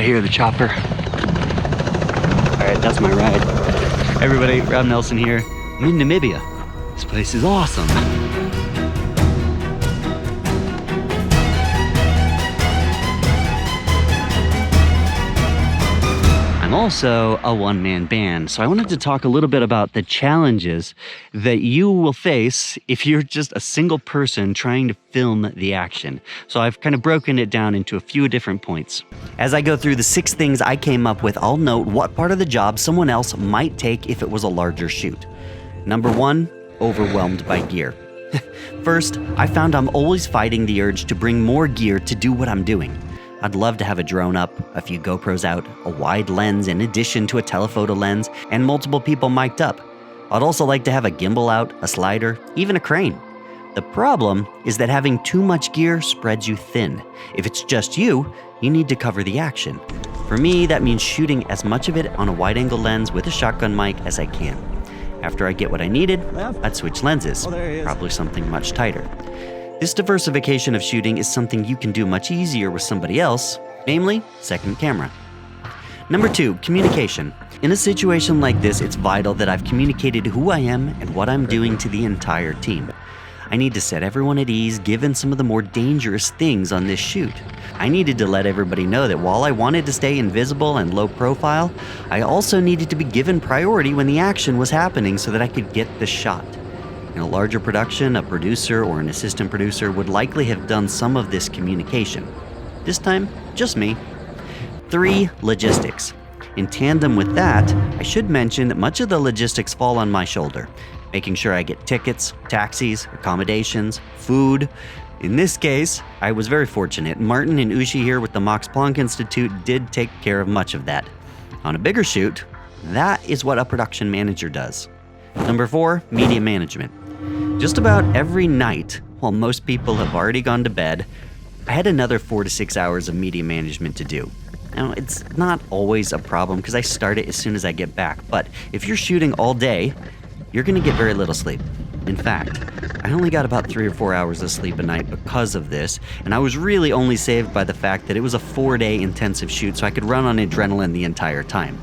I hear the chopper. All right, that's my ride. Hey everybody, Rob Nelson here. I'm in Namibia. This place is awesome. I'm also a one-man band, so I wanted to talk a little bit about the challenges that you will face if you're just a single person trying to film the action. So I've kind of broken it down into a few different points. As I go through the 6 things I came up with, I'll note what part of the job someone else might take if it was a larger shoot. Number 1, overwhelmed by gear. First, I found I'm always fighting the urge to bring more gear to do what I'm doing. I'd love to have a drone up, a few GoPros out, a wide lens in addition to a telephoto lens, and multiple people mic'd up. I'd also like to have a gimbal out, a slider, even a crane. The problem is that having too much gear spreads you thin. If it's just you need to cover the action. For me, that means shooting as much of it on a wide-angle lens with a shotgun mic as I can. After I get what I needed, I'd switch lenses, probably something much tighter. This diversification of shooting is something you can do much easier with somebody else, namely, second camera. Number 2, communication. In a situation like this, it's vital that I've communicated who I am and what I'm doing to the entire team. I need to set everyone at ease given some of the more dangerous things on this shoot. I needed to let everybody know that while I wanted to stay invisible and low profile, I also needed to be given priority when the action was happening so that I could get the shot. In a larger production, a producer or an assistant producer would likely have done some of this communication. This time, just me. 3, logistics. In tandem with that, I should mention that much of the logistics fall on my shoulder. Making sure I get tickets, taxis, accommodations, food. In this case, I was very fortunate. Martin and Ushi here with the Max Planck Institute did take care of much of that. On a bigger shoot, that is what a production manager does. Number 4, media management. Just about every night, while most people have already gone to bed, I had another 4 to 6 hours of media management to do. Now, it's not always a problem because I start it as soon as I get back, but if you're shooting all day, you're going to get very little sleep. In fact, I only got about 3 or 4 hours of sleep a night because of this, and I was really only saved by the fact that it was a 4-day intensive shoot, so I could run on adrenaline the entire time.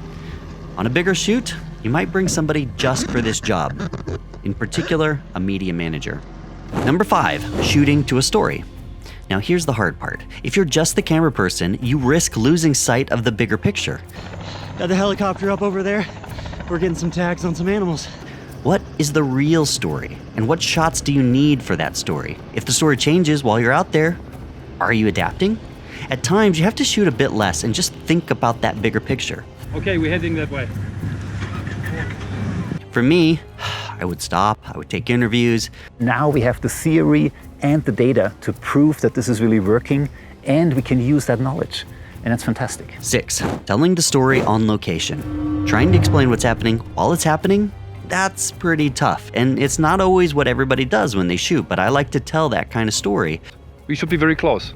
On a bigger shoot, you might bring somebody just for this job. In particular, a media manager. Number 5, shooting to a story. Now here's the hard part. If you're just the camera person, you risk losing sight of the bigger picture. Got the helicopter up over there. We're getting some tags on some animals. What is the real story? And what shots do you need for that story? If the story changes while you're out there, are you adapting? At times, you have to shoot a bit less and just think about that bigger picture. Okay, we're heading that way. For me, I would stop, I would take interviews. Now we have the theory and the data to prove that this is really working, and we can use that knowledge. And that's fantastic. 6, telling the story on location. Trying to explain what's happening while it's happening, that's pretty tough. And it's not always what everybody does when they shoot, but I like to tell that kind of story. We should be very close.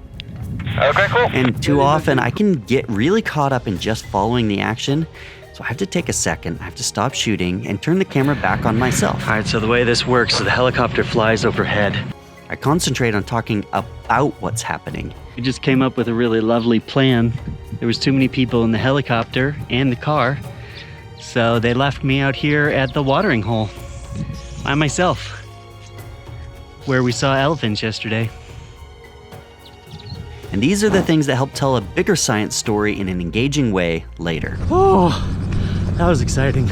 Okay, cool. And too often I can get really caught up in just following the action. So I have to take a second, I have to stop shooting and turn the camera back on myself. All right, so the way this works is the helicopter flies overhead. I concentrate on talking about what's happening. We just came up with a really lovely plan. There was too many people in the helicopter and the car, so they left me out here at the watering hole by myself, where we saw elephants yesterday. And these are the things that help tell a bigger science story in an engaging way later. Oh, that was exciting.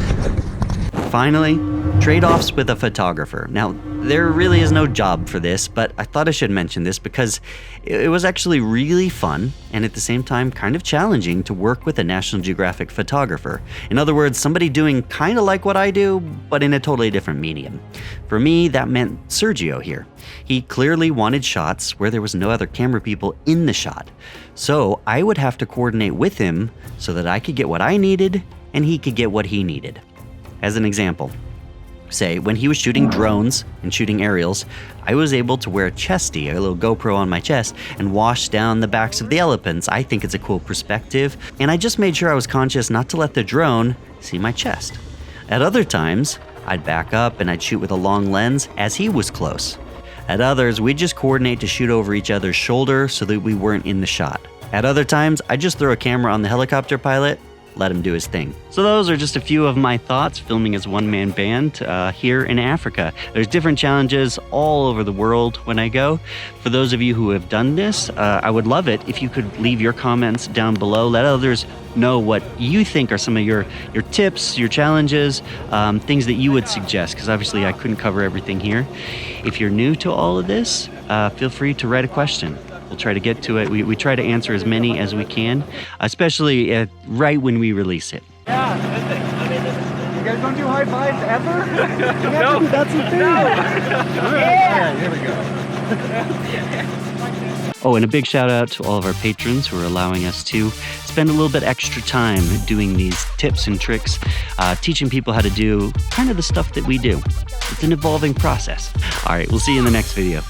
Finally, trade-offs with a photographer. Now, there really is no job for this, but I thought I should mention this because it was actually really fun and at the same time kind of challenging to work with a National Geographic photographer. In other words, somebody doing kind of like what I do, but in a totally different medium. For me, that meant Sergio here. He clearly wanted shots where there was no other camera people in the shot. So I would have to coordinate with him so that I could get what I needed and he could get what he needed. As an example, say when he was shooting drones and shooting aerials, I was able to wear a chesty, a little GoPro on my chest, and wash down the backs of the elephants. I think it's a cool perspective, and I just made sure I was conscious not to let the drone see my chest. At other times, I'd back up and I'd shoot with a long lens as he was close. At others, we'd just coordinate to shoot over each other's shoulder so that we weren't in the shot. At other times, I just throw a camera on the helicopter pilot, let him do his thing. So those are just a few of my thoughts filming as one-man band here in Africa. There's different challenges all over the world when I go. For those of you who have done this, I would love it if you could leave your comments down below. Let others know what you think are some of your tips, your challenges, things that you would suggest, because obviously I couldn't cover everything here. If you're new to all of this, feel free to write a question. We'll try to get to it. We try to answer as many as we can, especially right when we release it. Yeah, you guys don't do high fives ever? No, that's the thing. Yeah, here we go. Oh, and a big shout out to all of our patrons who are allowing us to spend a little bit extra time doing these tips and tricks, teaching people how to do kind of the stuff that we do. It's an evolving process. All right, we'll see you in the next video.